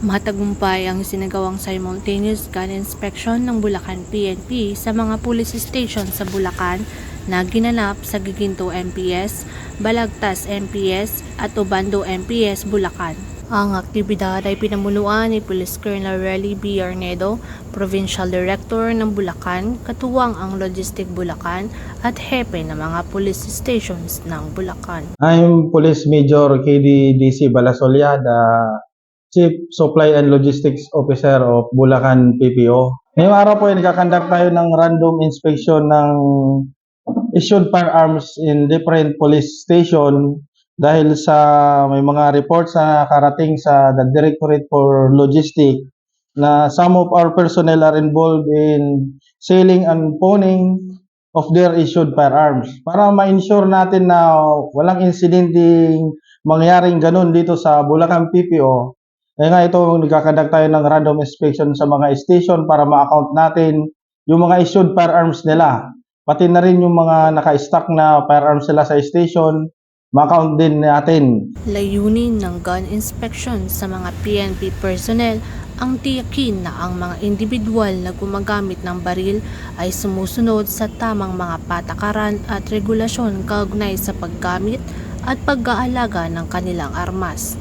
Matagumpay ang sinagawang simultaneous gun inspection ng Bulacan PNP sa mga police station sa Bulacan na ginanap sa Giginto MPS, Balagtas MPS at Obando MPS, Bulacan. Ang aktibidad ay pinamunuan ni Police Colonel Relly B. Arnedo, Provincial Director ng Bulacan, katuwang ang Logistic Bulacan at hepe ng mga police stations ng Bulacan. I'm Police Major KDDC Balasolia, the Chief Supply and Logistics Officer of Bulacan PPO. Ngayong araw po ay nagkakandak tayo ng random inspection ng issued firearms in different police station dahil sa may mga reports na nakarating sa the Directorate for Logistics na some of our personnel are involved in selling and pawning of their issued firearms. Para ma-ensure natin na walang insidenteng mangyaring ganun dito sa Bulacan PPO, kaya nga ito, nagkakandak tayo ng random inspection sa mga station para ma-account natin yung mga issued firearms nila. Pati na rin yung mga naka-stock na firearms nila sa station, ma-account din natin. Layunin ng gun inspection sa mga PNP personnel ang tiyakin na ang mga individual na gumagamit ng baril ay sumusunod sa tamang mga patakaran at regulasyon kaugnay sa paggamit at pag-aalaga ng kanilang armas.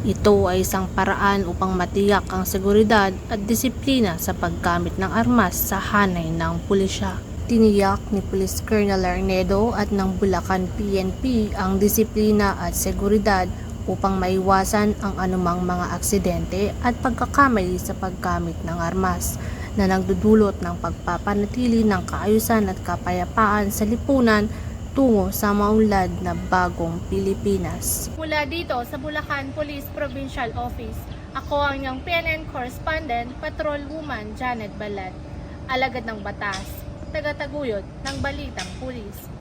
Ito ay isang paraan upang matiyak ang seguridad at disiplina sa paggamit ng armas sa hanay ng pulisya. Tiniyak ni Police Colonel Arnedo at ng Bulacan PNP ang disiplina at seguridad upang maiwasan ang anumang mga aksidente at pagkakamali sa paggamit ng armas na nagdudulot ng pagpapanatili ng kaayusan at kapayapaan sa lipunan tungo sa maunlad na bagong Pilipinas. Mula dito sa Bulacan Police Provincial Office, ako ang inyong PNN Correspondent, Patrol Woman Janet Balad, alagad ng batas, tagataguyod ng Balitang Pulis.